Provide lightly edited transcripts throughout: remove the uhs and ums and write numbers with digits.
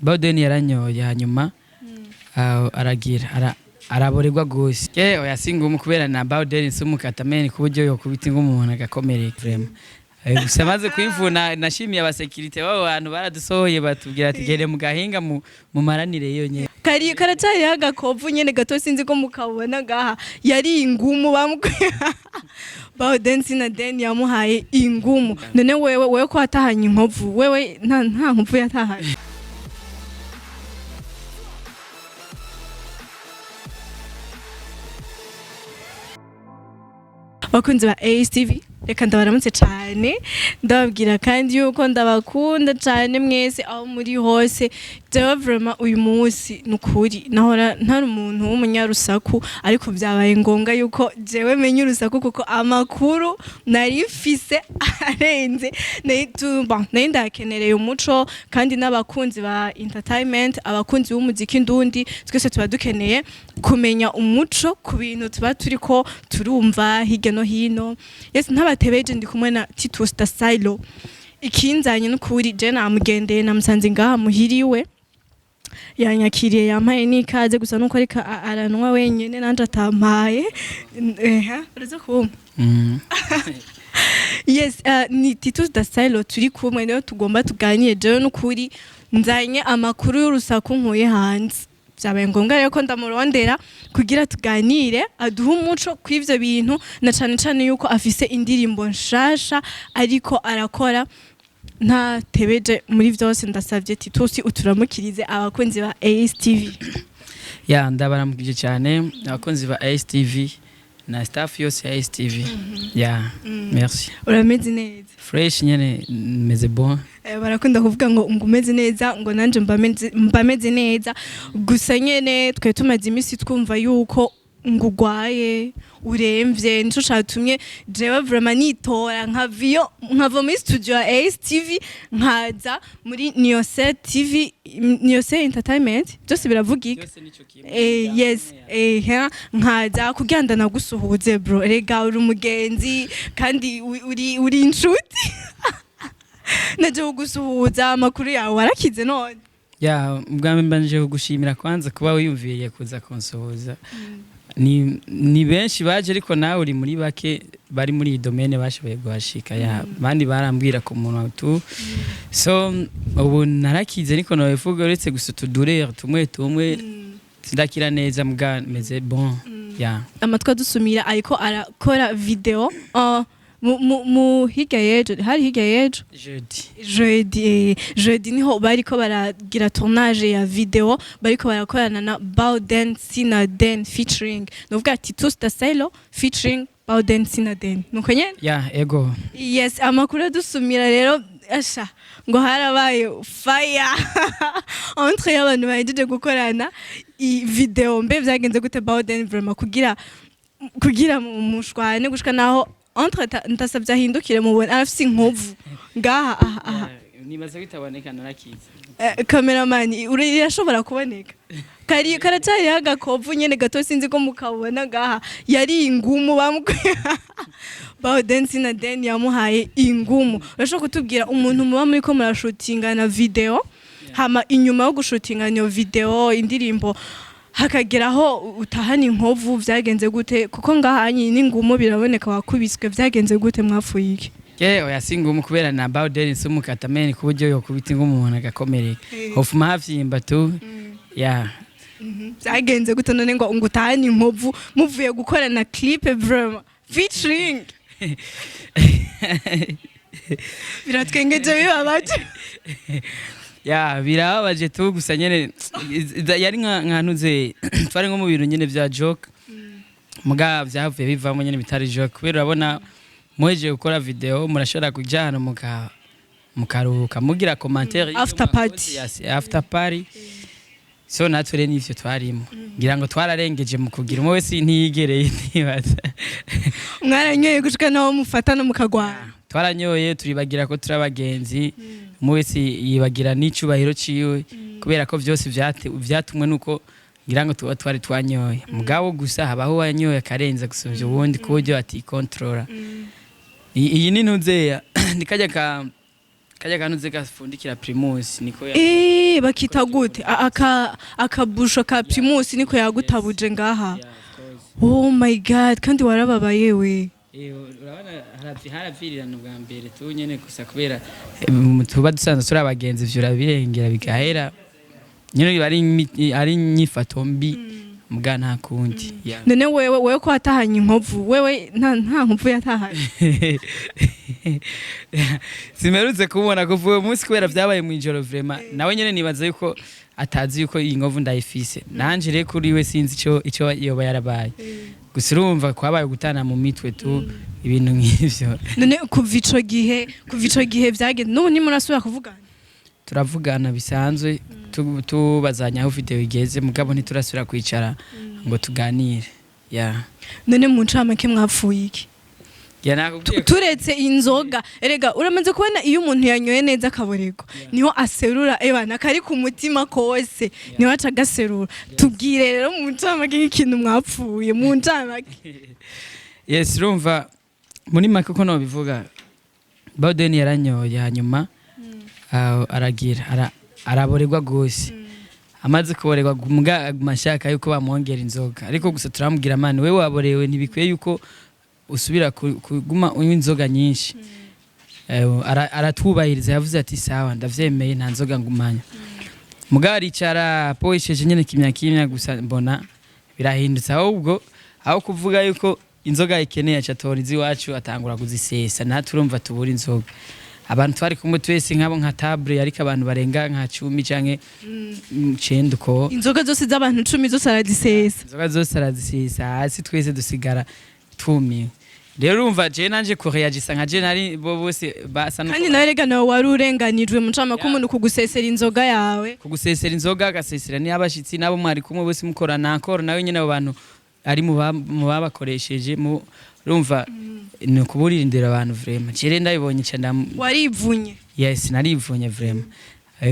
Baoden yaranyoye hanyuma aragira araborerwa gose oya singumu kubera na Baoden sumukatameni kuburyo yo kubita umuntu agakomereka vraiment gusa maze kwivuna nashimiye abasekirite babo bantu baradusohoye batubwira ati gere mu gahinga mu maranire yonye karacari hagakovu nyene gato sinzi ko mukabona gaha yari ingumu bamukwiye Baoden sina deni yamuhaye ingumu none wewe ko atahanye inkovu wewe nta nkovu yatahanye bakunzi ba ASTV reka ndabaramutse cyane ndababwira kandi yuko ndabakunda cyane mwese aho muri hose jewe vraiment uyu munsi nukuri nahora ntari umuntu w'umunyarusaku ariko byabaye ngombwa yuko jewe menye urusaku kuko amakuru nari mfise arenze nari ndakenereye umuco kandi n'abakunzi ba entertainment abakunzi b'umuziki ndundi twese tuba dukeneye kumenya umuco ku bintu tuba turiko turumva hirya no hino yes ntabatebeje ndi kumwe na Titus da Silo ikinzanye n'ukuri je namugendeye namusanze ngaha muhiriwe yanyakiriye yampaye nikaze gusa nuko ariko aranwa wenyene nanje atampaye uraza kumva yes ni Titus da Silo turi kumwe niyo tugomba tuganire jewe n'ukuri nzanye amakuru y'urusaku nkuye hanze byabaye ngombwa rero ko ndamurondera kugira tuganire aduha umuco kw'ivyo bintu na cane yuko afise indirimbo nshasha ariko arakora nta tebeje muri vyose ndasavye Titus uturamukirize abakunzi ba ASTV ya ndabaramukije cyane abakunzi ba ASTV na staff yose ya ASTV ya merci urameze neza fresh nyene meze bon barakunda kuvuga ngo umeze neza ngo nanje mbameze neza gusa nyene twe tumaze imisi twumva yuko ngugwaye uremvye nico catumye jewe vraiment nitora nkava muri studio ya ASTV nkaza muri Niose TV Niose Entertainment byose biravugika yes nkaza kugenda nagusuhuze bro rega uri umugenzi kandi uri inshuti naje kugusuhuza amakuru yawe warakize none ya ubwami mbanje kugushimira kwanza kuba wiyumviriye kuza konsohoza ni benshi baje ariko nawe uri muri bake bari muri domaine bashoboye guhashika ya bandi barambwira ku muntu tu so ubu narakize ariko nawe vuga uretse gusa tudurere tumwe sindakira neza mbwa meze bon ya amatwa dusumira ariko arakora video mu hirya yejo hari hirya yejo jeudi niho bariko baragira tournage ya video bariko barakorana na Baoden sina deni featuring novuga Titus da Silo featuring Baoden sina deni nuko nyene ya ego yes amakuru dusumira rero asha ngo harabaye fire entre y'abantu bahejeje gukorana i video mbe vyagenze gute Baoden vraiment kugira mushwane gushika naho entre ndasavye ahindukire mubona arafise inkovu ngaha nibaza bitaboneka narakize cameraman urashobora kuboneka karacari hagakovu nyene gato sinzi ko mukabona ngaha yari ingumu bamukwiye Baoden sina deni yamuhaye ingumu urashobora kutubwira umuntu muba muri ko murashutingana video hama inyuma yo gushutingana iyo video indirimbo hakageraho utahana inkovu vyagenze gute kuko ngahanye n'ingumu biraboneka wakubiswe vyagenze gute mwafuye iki oya singumu kubera na Baoden sumukatameni kuburyo yo kubita umuntu agakomereka hofuma havyimba tu ya vyagenze gute none ngo utahana inkovu muvuye gukorana clip vraiment featuring biratwengeje bibabaje ya birababaje tu gusa nyene yari nkantuze twari nko mu bintu nyene vya joke muga vyavuye bivamo nyene bitari joke kubera urabona muheje gukora video murashobora kujana mukaruka mugira commentaire after party so natwe n'ivyo twarimo ngira ngo twararengeje mu kugira umwe wese ntiyigereye ntibaza mwaranyoye gushika naho mufata no mukagwana twaranyoye turibagira ko turabagenzi mwese yibagira n'icubahiro ciwe kubera ko vyose vyatumwe nuko ngira ngo tuba twari twanyoye mugabo gusa habaho wanyoye akarenza gusumvya ubundi kuburyo ati controller iyi ni ntuzeya nikajya kajya kanuze gafundikira Primus niko bakita gute akabusho ka Primus niko yagutabuje ngaha. Yeah, of course. Oh my god, kandi warababaye we. Urabona haravirirana ubwa mbere tu nyene gusa kubera tuba dusanzwe turi abagenzi vyo urabirengera bigahera nyene ari nyifato mbi muga nta kundi. None wewe ko atahanye inkovu wewe nta nkovu yatahanye. Simerutse kubona ko vuwe munsi kubera vyabaye mu ijoro vraiment nawe nyene nibaza yuko atazi yuko iyi nkovu ndayifise nanje rero kuri we sinzi ico yoba yarabaye gusa urumva kwabaye gutana mu mitwe tu ibintu nk'ivyo. None kuva ico gihe vyagenda n'ubu ni murasubira kuvugana? Turavugana bisanzwe tubazanya aho video igeze mugabo ntiturasubira kwicara ngo tuganire. None mu ncamake mwapfuye iki? Turetse inzoga erega uramaze kubona iyo umuntu yanyoye neza akaborego niho aserura ebana kari ku mutima kose niho aca gaserura. Tubwire rero mu ncamake nk'ikintu mwapfuye mu ncamake. Yes, urumva muri make ko no bivuga Baoden yaranyoye hanyuma aragira araboregwa gose amaze kuboregwa mashaka yuko bamwongera inzoga ariko gusa turamubwira mani wewe waborewe ntibikwiye yuko usubira kuguma unywa inzoga nyinshi. Aratwubahiriza yavuze ati sawa ndavyemeye nta nzoga ngumanya mugari icara poisheje nyene kimya gusa mbona birahindutse ahubwo aho kuvuga yuko inzoga ikeneye acatorizi wacu atangura kuzisesa nta turumva tubura inzoga abantu twari kumwe twese nkabo nka table ariko abantu barenga nka 10 canke 9 ko inzoga zose z'abantu 10 zose arazisesa. Inzoga zose arazisesa hasi twese dusigara tumi. Rero urumva je nanje ko reagisa nka je nari bo bose basa no. Kandi nawe rega nawe wari urenganijwe mu ncama ko umuntu kugusesera inzoga yawe. Kugusesera inzoga agasesera ni abashitsi nabo mwari kumwe bose mukorana akora nawe nyene abo bantu ari mu babakoresheje mu urumva ni kuburindira abantu vraiment. Je ndabibonye cyane warivunye. Yes, narivunye vraiment.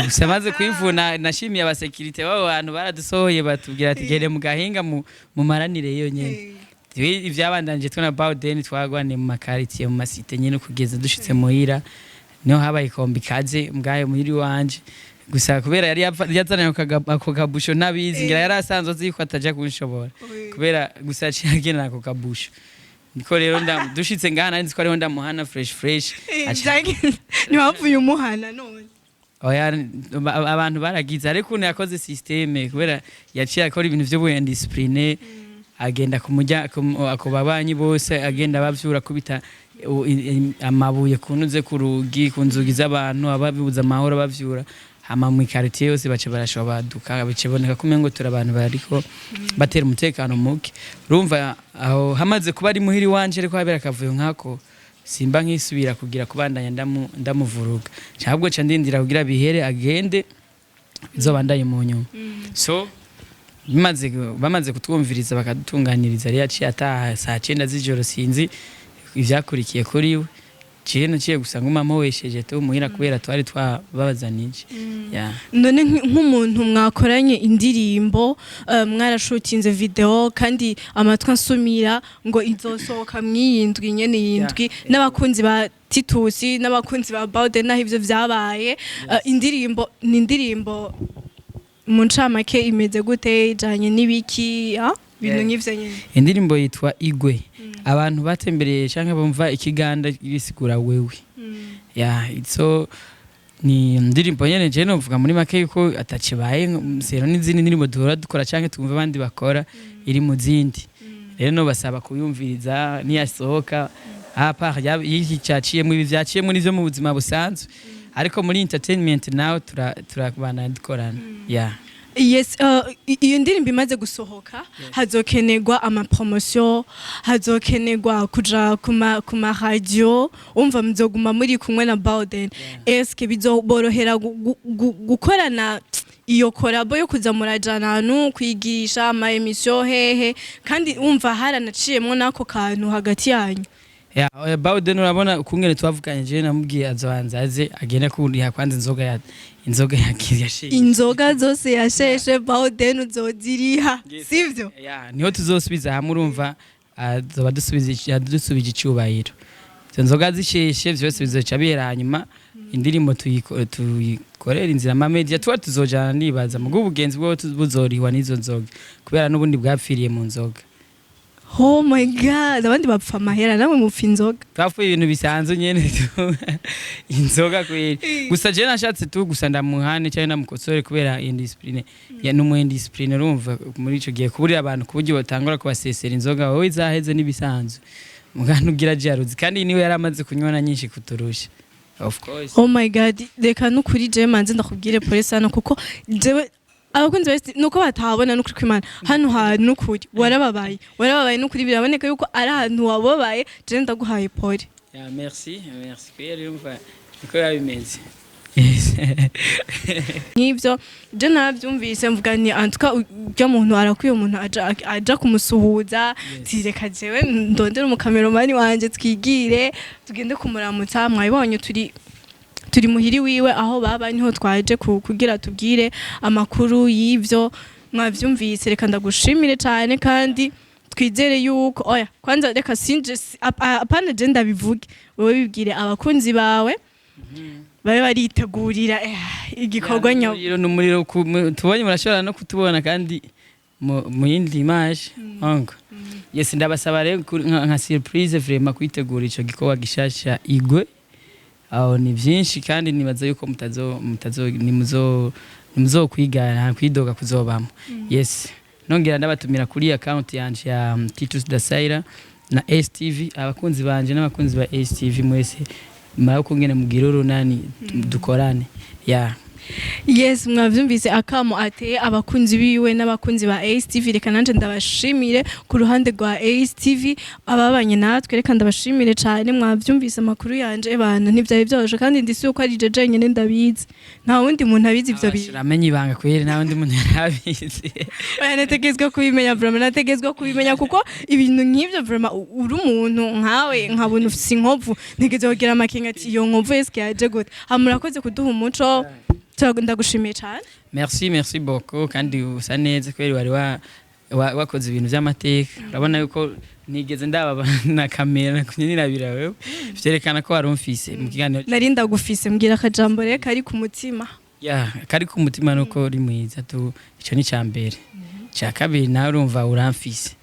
Gusa maze kwivuna nashimiye abasekirite babo bantu baradusohoye batubwira ati gere mu gahinga mu maranire yo nyene. Ivyabandanje tuna Baoden twagwane mu makaritiye mu masite nyene kugeza dushitse muhira niho habaye kombi kaze mbwaye muhiri wanje gusa kubera yari yazananye ako kabusho nabizi ngira yari asanzwe ziko ataja kunshobora kubera gusa cyagena ako kabusho niko rero dushitse ngana nzi ko ariho ndamuhana fresh ni wavuye umuhana none. Oya abantu baragize ariko umuntu yakoze systeme kubera yaciye akora ibintu byo buye discipline agenda kumujya ako babanyi bose agenda bavyura kubita amabuye kunuze kurugi kunzugi z'abantu ababibuza amahoro bavyura hama mu quartier yose bace barashobora baduka biceboneka kumengo tura abantu bariko batera umutekano muke urumva aho hamaze kuba ari muhiri wanje ariko habera kavuyo nkako simba nkisubira kugira kubandanya ndamuvuruga cyabwo ca ndindira kugira bihere agende izobandaye mu nyuma. So bamaze kutwumviriza bakadutunganiriza ari yaciye ataha saa 9 z'ijoro sinzi ivyakurikiye kuri we ciye naciye gusanga umama wesheje to muhira kubera twari twababazanije. None nk'umuntu mwakoranye indirimbo mwarashutinze video kandi amatwa nsumira ngo izosohoka mwiyindwi nyene yindwi n'abakunzi ba Titusi n'abakunzi ba Baoden naho ivyo vyabaye indirimbo mu ncamake imeze gute ijanye n'ibiki bintu nk'ivyo nyene. Indirimbo yitwa Igwe abantu batembereye canke bumva ikiganda bisigura wewe. Itso ni indirimbo nyene je novuga muri make yuko atakibaye sero n'izindi ndirimbo duhora dukora canke twumva abandi bakora iri mu zindi rero no basaba kuyumviriza niyasohoka part y'iki cyaciyemo ibi vyaciyemo n'ivyo mu buzima busanzwe ariko muri entertainment now turakubana dukorana. Yes, iyo ndirimbo imaze gusohoka hazokenegwa amapromotion hazokenegwa kuja kuma radio umva muzoguma muri kumwe na Baoden. Eske bizoborohera gukorana iyo korabo yo kuza murajana ahantu kwigisha ama emission hehe kandi umva haranaciyemo nako kantu hagati yanyu? Baoden urabona ukungene twavuganye je namubwiye azobanzaze agene kuriha kwanza inzoga yakiriyashe inzoga zose yasheshe Baoden uzoziriha sivyo? Niho tuzosubiza hamwe urumva azoba dusubije icubahiro izo nzoga zisheshe vyose bizoca bihera hanyuma indirimbo tuyikorera inzira ama media tuba tuzojana nibaza mu bw'ubugenzi bwo buzorihwa n'izo nzoga kubera n'ubundi bwapfiriye mu nzoga. Oh my god, abandi bapfa amahera namwe mupfa inzoga. Twapfuye ibintu bisanzwe nyene inzoga kweli. Gusa je nashatse tu gusa ndamuhane cyane namukosore kubera indiscipline. Ya numu indiscipline urumva muri ico gihe kuburira abantu kuburyo batangura kubasesera inzoga wowe izaheze nibisanzwe. Mugana ugira jaruzi kandi niwe yaramaze kunywana nyinshi kuturusha. Of course. Oh my god, reka nukuri je manze ndakubwire polisi hano kuko jewe abakunzi bese nuko batabona nukuri kwimana hano ha nukuri warababaye nukuri biraboneka yuko ari ahantu wababaye je ndaguhaye pole. Ya merci kweli umva niko yabimeze. Nibyo je nabyumvise mvuga ni antuka ujya muntu arakwiye umuntu aja kumusuhuza tireka jewe ndondera mu cameraman wanje twigire tugende kumuramutsa mwabonye turi muhiri wiwe aho baba niho twaje kugira tubwire amakuru y'ivyo mwavyumvise reka ndagushimire cyane kandi twizere yuko oya kwanza reka sinje apana je ndabivuge wewe bibwire abakunzi bawe babe baritegurira igikorwa nyo n'umuriro tubonye murashobora no kutubona kandi mu yindi image ongo yes ndabasaba rero nka surprise vraiment kwitegura ico gikorwa gishasha igwe aho ni byinshi kandi nibaza yuko nimuzo kwigana kwidoga kuzobamo. Yes nongera ndabatumira kuri account yanje ya Titus Dasaira na STV abakunzi banje n'abakunzi ba STV mwese mayo kungene mugira urunani dukorane ya Yes mwavyumvise akamo ateye abakunzi biwe n'abakunzi ba STV reka nanje ndabashimire ku ruhande rwa STV ababanye natwe reka ndabashimire cyane mwavyumvise amakuru yanje abantu ntibyari byoroshe kandi ndisi uko ari jeje nyene ndabizi nta wundi muntu abizi ivyo bintu uramenye ibanga kwere nta wundi muntu yarabizi oya nategezwe kubimenya vraiment nategezwe kubimenya kuko ibintu nk'ivyo vraiment uri umuntu nkawe nkabona ufise inkovu ntegeze kugira amakenga ati iyo nkovu eske yaje gute hamurakoze kuduha umuco ndagushimiye cyane. Merci beaucoup kandi usa neza kweri wari wakoze ibintu by'amateka urabona yuko nigeze ndaba na kamera kunyinirabira wewe byerekana ko wari umfise mu kiganiro nari ndagufise mbwira akajambo reka kari ku mutima kari ku mutima nuko uri mwiza tu ico ni cyambere cya kabiri nawe urumva uramfise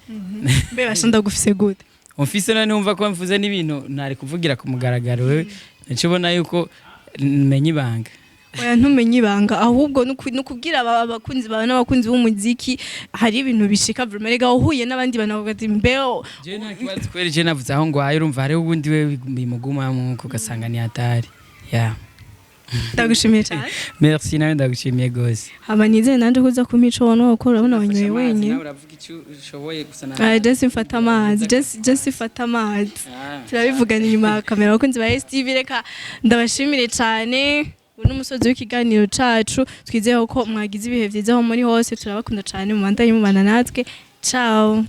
mbe basha ndagufise gute umfise none numva ko mvuze n'ibintu ntari kuvugira ku mugaragaro wewe ncibona yuko menye ibanga oya ntumenye ibanga ahubwo nukubwira abakunzi bawe n'abakunzi b'umuziki hari ibintu bishika vraiment rega uhuye n'abandi banavuga ati mbeo je nta kibazo kweri je navuze aho ngo ayo urumva hari ubundi we bimuguma mu kugasanga ni hatari ya ndagushimiye cyane merci nawe ndagushimiye gose abanize nanje kuza kumico wono ukora urabona banyoye wenye uravuga icyo ushoboye gusana just mfata amazi just mfata amazi turabivugana inyuma ya kamera abakunzi ba STV reka ndabashimire cyane n'umusozi w'ikiganiro cacu twizeye ko mwagize ibihe byiza aho muri hose turabakunda cyane mu bandanye mubana natwe ciao.